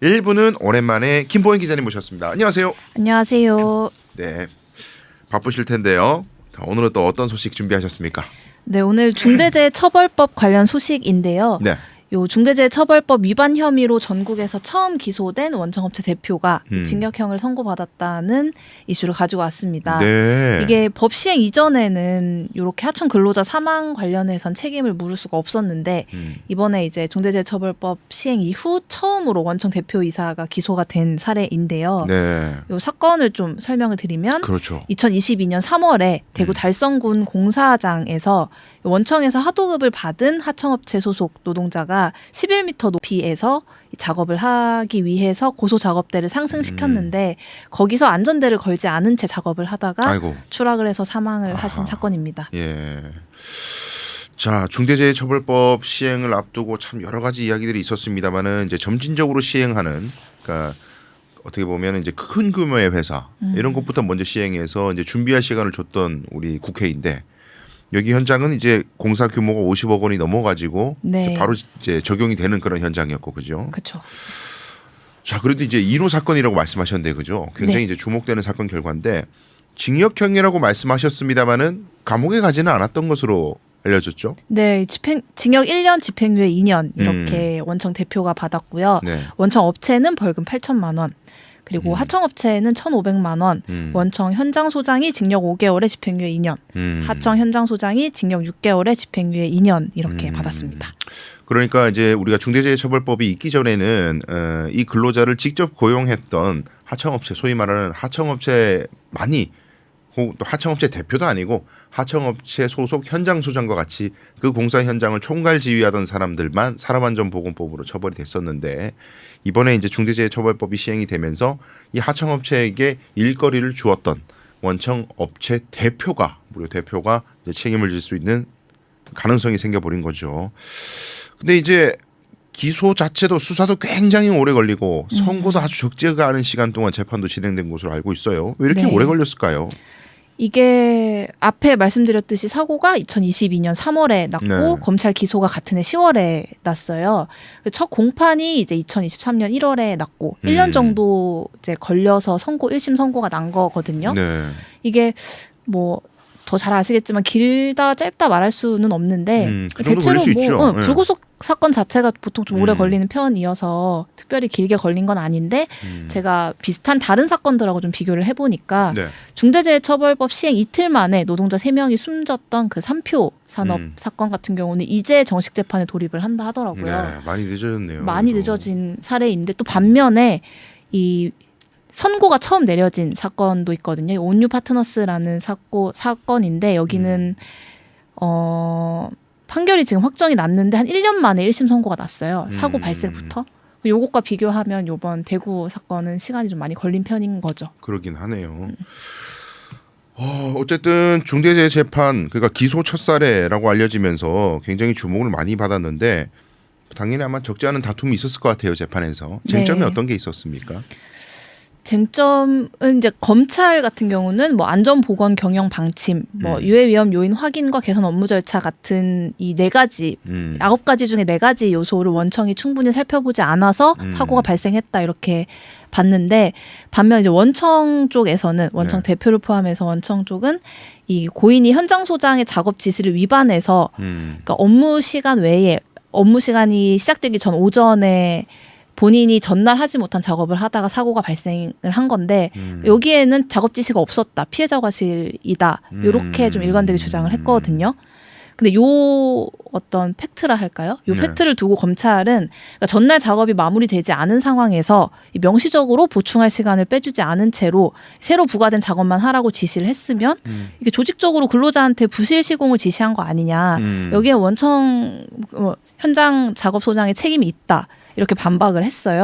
1부는 오랜만에 김보현 기자님 모셨습니다. 안녕하세요. 안녕하세요. 네, 바쁘실 텐데요. 자, 오늘은 또 어떤 소식 준비하셨습니까? 네, 오늘 중대재해처벌법 관련 소식인데요. 네. 요 중대재해처벌법 위반 혐의로 전국에서 처음 기소된 원청업체 대표가 징역형을 선고받았다는 이슈를 가지고 왔습니다. 네. 이게 법 시행 이전에는 이렇게 하청 근로자 사망 관련해선 책임을 물을 수가 없었는데 이번에 이제 중대재해처벌법 시행 이후 처음으로 원청 대표이사가 기소가 된 사례인데요. 네. 요 사건을 좀 설명을 드리면 그렇죠. 2022년 3월에 대구 달성군 공사장에서 원청에서 하도급을 받은 하청업체 소속 노동자가 11m 높이에서 작업을 하기 위해서 고소 작업대를 상승시켰는데 거기서 안전대를 걸지 않은 채 작업을 하다가 아이고. 추락을 해서 사망을 하신 사건입니다. 예. 자, 중대재해처벌법 시행을 앞두고 참 여러 가지 이야기들이 있었습니다만은 이제 점진적으로 시행하는, 그러니까 어떻게 보면 이제 큰 규모의 회사 이런 것부터 먼저 시행해서 이제 준비할 시간을 줬던 우리 국회인데. 여기 현장은 이제 공사 규모가 50억 원이 넘어가지고 네. 바로 이제 적용이 되는 그런 현장이었고, 그죠? 그렇죠. 자, 그래도 이제 1호 사건이라고 말씀하셨는데, 그죠? 굉장히 네. 이제 주목되는 사건 결과인데 징역형이라고 말씀하셨습니다만은 감옥에 가지는 않았던 것으로 알려졌죠. 네, 징역 1년, 집행유예 2년 이렇게 원청 대표가 받았고요. 네. 원청 업체는 벌금 8천만 원. 그리고 하청업체는 1,500만 원, 원청 현장 소장이 징역 5개월에 집행유예 2년, 하청 현장 소장이 징역 6개월에 집행유예 2년 이렇게 받았습니다. 그러니까 이제 우리가 중대재해처벌법이 있기 전에는 이 근로자를 직접 고용했던 하청업체, 소위 말하는 하청업체만이, 또 하청업체 대표도 아니고 하청업체 소속 현장 소장과 같이 그 공사 현장을 총괄 지휘하던 사람들만 산업안전보건법으로 처벌이 됐었는데, 이번에 이제 중대재해처벌법이 시행이 되면서 이 하청업체에게 일거리를 주었던 원청업체 대표가, 무려 대표가 이제 책임을 질 수 있는 가능성이 생겨버린 거죠. 근데 이제 기소 자체도 수사도 굉장히 오래 걸리고 선고도 아주 적지가 않은 시간 동안 재판도 진행된 것으로 알고 있어요. 왜 이렇게 네. 오래 걸렸을까요? 이게 앞에 말씀드렸듯이 사고가 2022년 3월에 났고 네. 검찰 기소가 같은 해 10월에 났어요. 첫 공판이 이제 2023년 1월에 났고 1년 정도 이제 걸려서 1심 선고가 난 거거든요. 네. 이게 뭐 더 잘 아시겠지만 길다 짧다 말할 수는 없는데 그 정도 걸릴 수 있죠. 네. 불구속 사건 자체가 보통 좀 오래 걸리는 편이어서 특별히 길게 걸린 건 아닌데 제가 비슷한 다른 사건들하고 좀 비교를 해보니까 네. 중대재해처벌법 시행 이틀 만에 노동자 3명이 숨졌던 그 3표 산업 사건 같은 경우는 이제 정식 재판에 돌입을 한다 하더라고요. 네, 많이 늦어졌네요. 많이 그래도. 늦어진 사례인데 또 반면에 이 선고가 처음 내려진 사건도 있거든요. 온유 파트너스라는 사건인데 여기는 판결이 지금 확정이 났는데 한 1년 만에 1심 선고가 났어요. 사고 발생부터. 요것과 비교하면 이번 대구 사건은 시간이 좀 많이 걸린 편인 거죠. 그러긴 하네요. 어쨌든 중대재해재판, 그러니까 기소 첫 사례라고 알려지면서 굉장히 주목을 많이 받았는데 당연히 아마 적지 않은 다툼이 있었을 것 같아요, 재판에서. 쟁점이 네. 어떤 게 있었습니까? 쟁점은 이제 검찰 같은 경우는 뭐 안전보건 경영 방침, 뭐 유해 위험 요인 확인과 개선 업무 절차 같은 이 4가지, 9가지 중에 4가지 요소를 원청이 충분히 살펴보지 않아서 사고가 발생했다 이렇게 봤는데, 반면 이제 원청 쪽에서는 원청 네. 대표를 포함해서 원청 쪽은 이 고인이 현장 소장의 작업 지시를 위반해서 그러니까 업무 시간 외에 업무 시간이 시작되기 전 오전에 본인이 전날 하지 못한 작업을 하다가 사고가 발생을 한 건데 여기에는 작업 지시가 없었다. 피해자 과실이다. 이렇게 좀 일관되게 주장을 했거든요. 근데 요 어떤 팩트라 할까요? 요 네. 팩트를 두고 검찰은 그러니까 전날 작업이 마무리되지 않은 상황에서 명시적으로 보충할 시간을 빼주지 않은 채로 새로 부과된 작업만 하라고 지시를 했으면 이게 조직적으로 근로자한테 부실 시공을 지시한 거 아니냐. 여기에 원청 현장 작업 소장의 책임이 있다. 이렇게 반박을 했어요.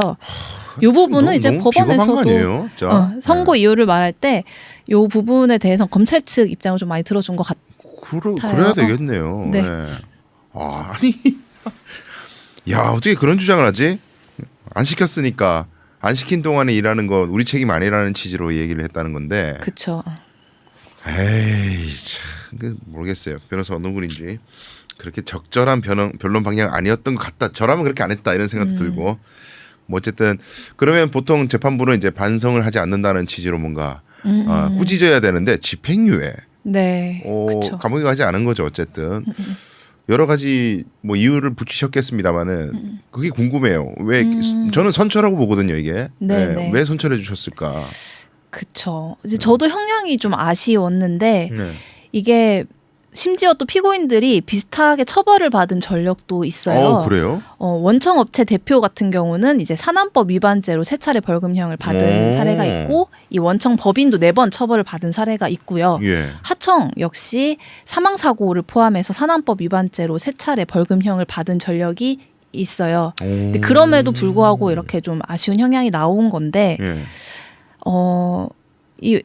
이 부분은 이제 너무 비겁한 거 법원에서도 아니에요? 자, 선고 네. 이유를 말할 때 이 부분에 대해서 검찰 측 입장을 좀 많이 들어준 것 같아요. 그래야 되겠네요. 네. 네. 아니, 야, 어떻게 그런 주장을 하지? 안 시켰으니까 안 시킨 동안에 일하는 건 우리 책임 아니라는 취지로 얘기를 했다는 건데. 그렇죠. 에이, 참 모르겠어요. 변호사 어느 분인지. 그렇게 적절한 변론 방향 아니었던 것 같다. 저라면 그렇게 안 했다 이런 생각도 들고 뭐 어쨌든 그러면 보통 재판부는 이제 반성을 하지 않는다는 취지로 뭔가 꾸짖어야 되는데 집행유예. 네, 그렇죠. 감옥에 가지 않은 거죠 어쨌든. 여러 가지 뭐 이유를 붙이셨겠습니다만은 그게 궁금해요. 왜 저는 선처라고 보거든요 이게. 네, 네, 네. 왜 선처를 해주셨을까? 그쵸. 이제 저도 형량이 좀 아쉬웠는데 네. 이게 심지어 또 피고인들이 비슷하게 처벌을 받은 전력도 있어요. 그래요? 원청업체 대표 같은 경우는 이제 산안법 위반죄로 3차례 벌금형을 받은 오. 사례가 있고 이 원청 법인도 4번 처벌을 받은 사례가 있고요. 예. 하청 역시 사망사고를 포함해서 산안법 위반죄로 3차례 벌금형을 받은 전력이 있어요. 근데 그럼에도 불구하고 이렇게 좀 아쉬운 형량이 나온 건데 예. 이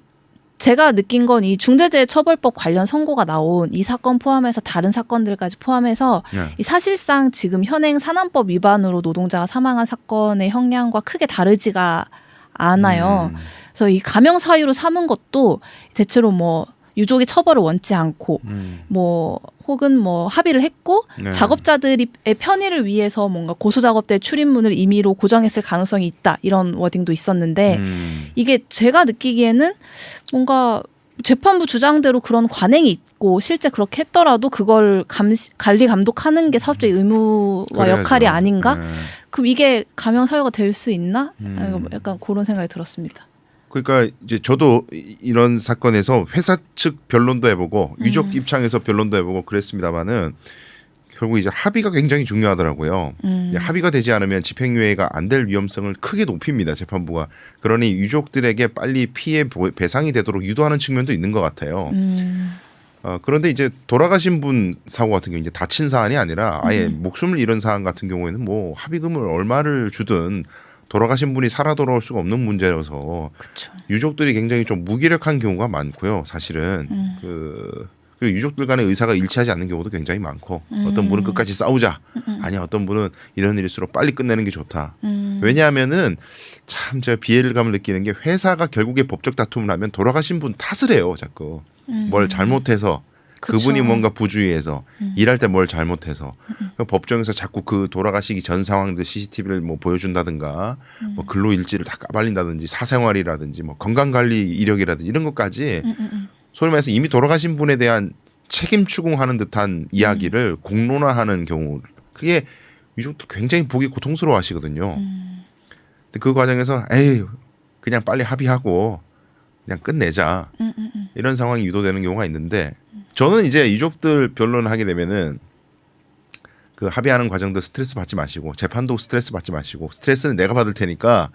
제가 느낀 건 이 중대재해처벌법 관련 선고가 나온 이 사건 포함해서 다른 사건들까지 포함해서 네. 이 사실상 지금 현행 산안법 위반으로 노동자가 사망한 사건의 형량과 크게 다르지가 않아요. 그래서 이 가명 사유로 삼은 것도 대체로 뭐 유족이 처벌을 원치 않고 뭐 혹은 뭐 합의를 했고 네. 작업자들의 편의를 위해서 뭔가 고소작업대 출입문을 임의로 고정했을 가능성이 있다 이런 워딩도 있었는데 이게 제가 느끼기에는 뭔가 재판부 주장대로 그런 관행이 있고 실제 그렇게 했더라도 그걸 관리 감독하는 게 사업주의 의무와 그래야죠. 역할이 아닌가? 네. 그럼 이게 가명 사유가 될 수 있나? 약간 그런 생각이 들었습니다. 그러니까 이제 저도 이런 사건에서 회사 측 변론도 해보고 유족 입장에서 변론도 해보고 그랬습니다만은 결국 이제 합의가 굉장히 중요하더라고요. 합의가 되지 않으면 집행유예가 안 될 위험성을 크게 높입니다. 재판부가. 그러니 유족들에게 빨리 피해 배상이 되도록 유도하는 측면도 있는 것 같아요. 그런데 이제 돌아가신 분 사고 같은 경우 이제 다친 사안이 아니라 아예 목숨을 잃은 사안 같은 경우에는 뭐 합의금을 얼마를 주든 돌아가신 분이 살아 돌아올 수가 없는 문제여서 그쵸. 유족들이 굉장히 좀 무기력한 경우가 많고요. 사실은 그리고 유족들 간의 의사가 일치하지 않는 경우도 굉장히 많고 어떤 분은 끝까지 싸우자 아니야 어떤 분은 이런 일일수록 빨리 끝내는 게 좋다. 왜냐하면은 참 제가 비애감을 느끼는 게 회사가 결국에 법적 다툼을 하면 돌아가신 분 탓을 해요. 자꾸 뭘 잘못해서 그쵸. 그분이 뭔가 부주의해서 일할 때 뭘 잘못해서 법정에서 자꾸 그 돌아가시기 전 상황들 CCTV를 뭐 보여준다든가 뭐 근로일지를 다 까발린다든지 사생활이라든지 뭐 건강관리 이력이라든지 이런 것까지 소위 말해서 이미 돌아가신 분에 대한 책임 추궁하는 듯한 이야기를 공론화하는 경우 그게 유족들 굉장히 보기 고통스러워 하시거든요. 근데 그 과정에서 에이 그냥 빨리 합의하고 그냥 끝내자 이런 상황이 유도되는 경우가 있는데 저는 이제 유족들 변론을 하게 되면은 그 합의하는 과정도 스트레스 받지 마시고 재판도 스트레스 받지 마시고 스트레스는 내가 받을 테니까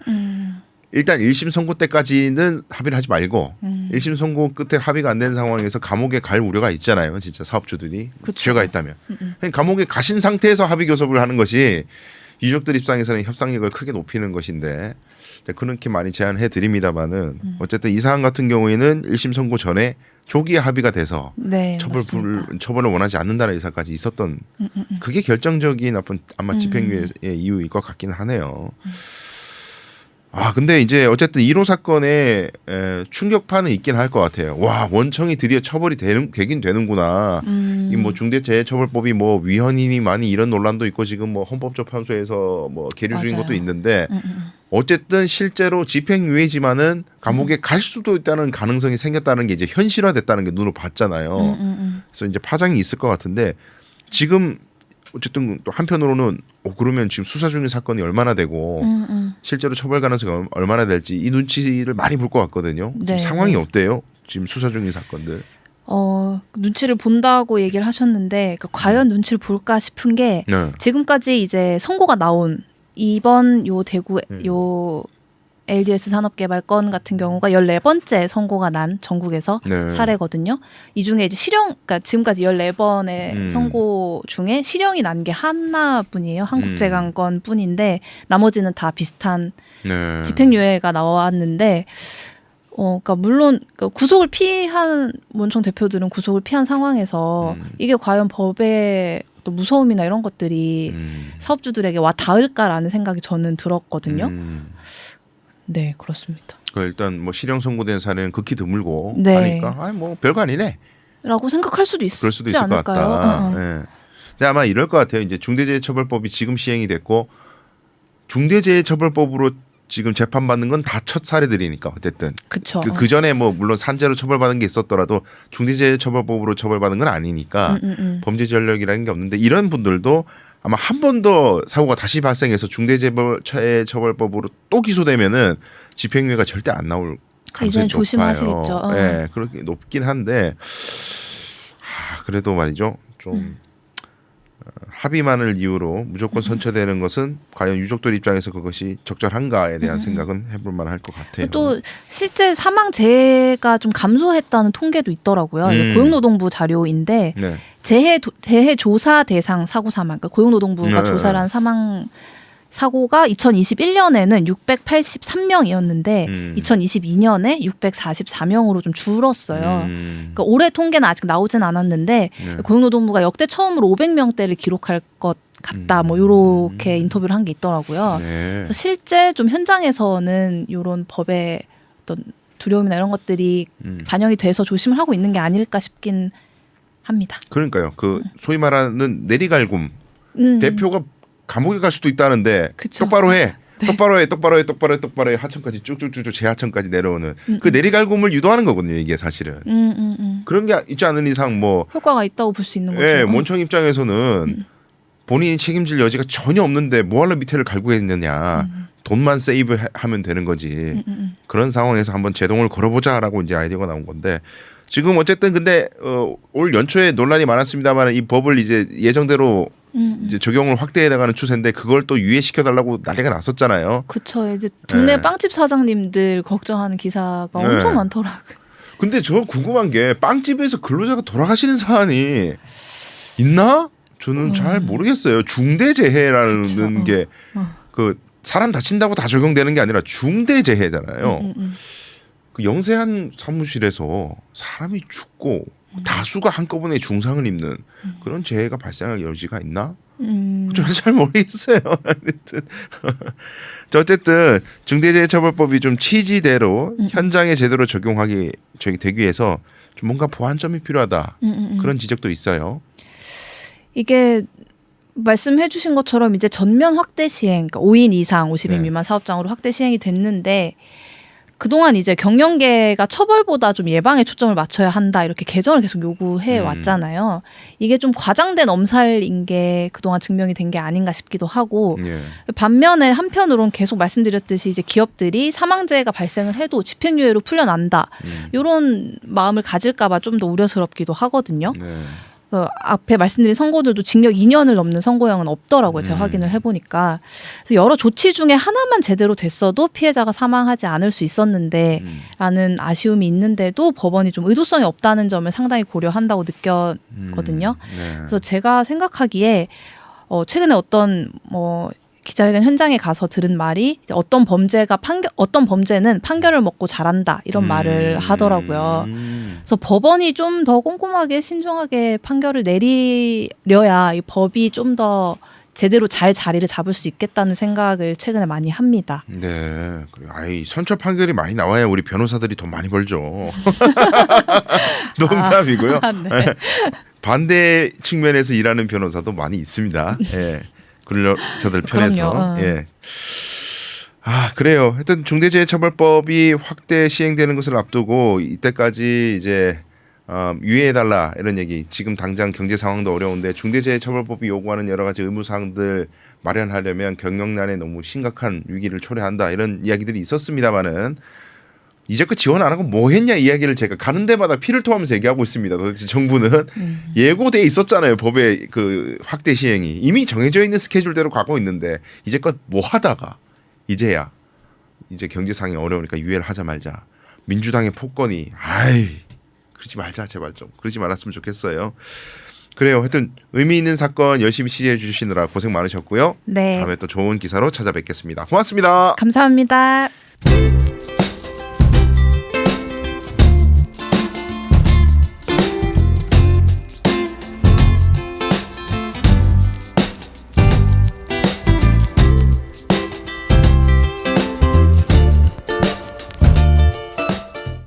일단 1심 선고 때까지는 합의를 하지 말고 1심 선고 끝에 합의가 안 된 상황에서 감옥에 갈 우려가 있잖아요. 진짜 사업주들이 그쵸. 죄가 있다면 감옥에 가신 상태에서 합의 교섭을 하는 것이 유족들 입장에서는 협상력을 크게 높이는 것인데 그렇게 많이 제안해 드립니다만은 어쨌든 이 사안 같은 경우에는 1심 선고 전에 조기에 합의가 돼서 네, 처벌을 원하지 않는다는 의사까지 있었던 그게 결정적인 아마 집행유예의 이유일 것 같긴 하네요. 근데 이제 어쨌든 1호 사건에 충격파는 있긴 할 것 같아요. 와 원청이 드디어 처벌이 되긴 되는구나. 이 뭐 중대재해처벌법이 뭐 위헌이니 많이 이런 논란도 있고 지금 뭐 헌법재판소에서 뭐 계류 중인 맞아요. 것도 있는데 어쨌든 실제로 집행유예지만은 감옥에 갈 수도 있다는 가능성이 생겼다는 게 이제 현실화됐다는 게 눈으로 봤잖아요. 그래서 이제 파장이 있을 것 같은데 지금 어쨌든 또 한편으로는 그러면 지금 수사 중인 사건이 얼마나 되고 실제로 처벌 가능성이 얼마나 될지 이 눈치를 많이 볼 것 같거든요. 네. 지금 상황이 어때요? 지금 수사 중인 사건들. 눈치를 본다고 얘기를 하셨는데 과연 눈치를 볼까 싶은 게 네. 지금까지 이제 선고가 나온 이번 요 대구 요 LDS 산업개발 건 같은 경우가 14번째 선고가 난 전국에서 네. 사례거든요. 이 중에 이제 그러니까 지금까지 14번의 선고 중에 실형이 난 게 하나뿐이에요. 한국제강건 뿐인데 나머지는 다 비슷한 네. 집행유예가 나왔는데 그러니까 물론 구속을 피한 원청 대표들은 구속을 피한 상황에서 이게 과연 법의 어떤 무서움이나 이런 것들이 사업주들에게 와 닿을까라는 생각이 저는 들었거든요. 네, 그렇습니다. 일단 뭐 실형 선고된 사례는 극히 드물고 네. 하니까 뭐 별거 아니네. 라고 생각할 수도 그럴 수도 있지 있을 것 않을까요? 같다. 네. 근데 아마 이럴 것 같아요. 이제 중대재해처벌법이 지금 시행이 됐고 중대재해처벌법으로 지금 재판받는 건 다 첫 사례들이니까 어쨌든 그쵸. 그 전에 뭐 물론 산재로 처벌받은 게 있었더라도 중대재해처벌법으로 처벌받은 건 아니니까 범죄 전력이라는 게 없는데 이런 분들도 아마 한 번 더 사고가 다시 발생해서 중대재해처벌법으로 또 기소되면은 집행유예가 절대 안 나올 가능성이 이제는 조심하시겠죠. 네, 그렇게 높긴 한데 그래도 말이죠. 좀 합의만을 이유로 무조건 선처되는 것은 과연 유족들 입장에서 그것이 적절한가에 대한 생각은 해볼 만할 것 같아요. 또 실제 사망재해가 좀 감소했다는 통계도 있더라고요. 이거 고용노동부 자료인데 네. 재해 조사 대상 사고 사망, 그러니까 고용노동부가 네. 조사를 한 사망 사고가 2021년에는 683명이었는데 2022년에 644명으로 좀 줄었어요. 그러니까 올해 통계는 아직 나오진 않았는데 고용노동부가 역대 처음으로 500명대를 기록할 것 같다. 뭐 이렇게 인터뷰를 한 게 있더라고요. 네. 그래서 실제 좀 현장에서는 이런 법의 어떤 두려움이나 이런 것들이 반영이 돼서 조심을 하고 있는 게 아닐까 싶긴 합니다. 그러니까요. 그 소위 말하는 내리갈굼 대표가 감옥에 갈 수도 있다는데 그쵸. 똑바로 해. 똑바로 해. 하천까지 쭉쭉쭉 재하천까지 내려오는 그 내리갈굼을 유도하는 거거든요. 이게 사실은. 그런 게 있지 않은 이상 뭐 효과가 있다고 볼 수 있는 거죠. 예, 몬청 입장에서는 본인이 책임질 여지가 전혀 없는데 뭐하러 밑에를 갈고 있느냐. 돈만 세이브하면 되는 거지. 그런 상황에서 한번 제동을 걸어보자라고 이제 아이디어가 나온 건데 지금 어쨌든 근데 올 연초에 논란이 많았습니다만 이 법을 이제 예정대로 이제 적용을 확대해 나가는 추세인데 그걸 또 유예시켜 달라고 난리가 났었잖아요. 그렇죠. 이제 동네 네. 빵집 사장님들 걱정하는 기사가 네. 엄청 많더라고요. 근데 저 궁금한 게 빵집에서 근로자가 돌아가시는 사안이 있나? 저는 잘 모르겠어요. 중대재해라는 그쵸. 게 그 사람 다친다고 다 적용되는 게 아니라 중대재해잖아요. 그 영세한 사무실에서 사람이 죽고 다수가 한꺼번에 중상을 입는 그런 재해가 발생할 여지가 있나? 저는 잘 모르겠어요. 아무튼 저 어쨌든 중대재해처벌법이 좀 취지대로 현장에 제대로 적용하기 되기 위해서 좀 뭔가 보완점이 필요하다 그런 지적도 있어요. 이게 말씀해 주신 것처럼 이제 전면 확대 시행, 그러니까 5인 이상 50인 네. 미만 사업장으로 확대 시행이 됐는데 그동안 이제 경영계가 처벌보다 좀 예방에 초점을 맞춰야 한다 이렇게 개정을 계속 요구해 왔잖아요. 이게 좀 과장된 엄살인 게 그동안 증명이 된 게 아닌가 싶기도 하고 예. 반면에 한편으로는 계속 말씀드렸듯이 이제 기업들이 사망재해가 발생을 해도 집행유예로 풀려난다 이런 마음을 가질까 봐 좀 더 우려스럽기도 하거든요. 네. 그 앞에 말씀드린 선고들도 징역 2년을 넘는 선고형은 없더라고요. 제가 확인을 해보니까. 그래서 여러 조치 중에 하나만 제대로 됐어도 피해자가 사망하지 않을 수 있었는데 라는 아쉬움이 있는데도 법원이 좀 의도성이 없다는 점을 상당히 고려한다고 느꼈거든요. 네. 그래서 제가 생각하기에 최근에 어떤 기자회견 현장에 가서 들은 말이 이제 어떤 범죄는 판결을 먹고 잘한다 이런 말을 하더라고요. 그래서 법원이 좀 더 꼼꼼하게 신중하게 판결을 내리려야 이 법이 좀 더 제대로 잘 자리를 잡을 수 있겠다는 생각을 최근에 많이 합니다. 네. 아이 선처 판결이 많이 나와야 우리 변호사들이 돈 많이 벌죠. 농담이고요. 네. 반대 측면에서 일하는 변호사도 많이 있습니다. 예. 근로자들 편에서. 그럼요. 예. 그래요. 하여튼 중대재해처벌법이 확대 시행되는 것을 앞두고 이때까지 이제 유예해달라 이런 얘기. 지금 당장 경제 상황도 어려운데 중대재해처벌법이 요구하는 여러 가지 의무사항들 마련하려면 경영난에 너무 심각한 위기를 초래한다 이런 이야기들이 있었습니다마는 이제껏 지원 안 하고 뭐 했냐 이야기를 제가 가는 데마다 피를 토하면서 얘기하고 있습니다. 도대체 정부는 예고돼 있었잖아요. 법의 그 확대 시행이 이미 정해져 있는 스케줄대로 가고 있는데 이제껏 뭐 하다가 이제야 이제 경제 상황이 어려우니까 유예를 하자 말자. 민주당의 폭건이 그러지 말자 제발 좀 그러지 말았으면 좋겠어요. 그래요. 하여튼 의미 있는 사건 열심히 취재해 주시느라 고생 많으셨고요. 네. 다음에 또 좋은 기사로 찾아뵙겠습니다. 고맙습니다. 감사합니다.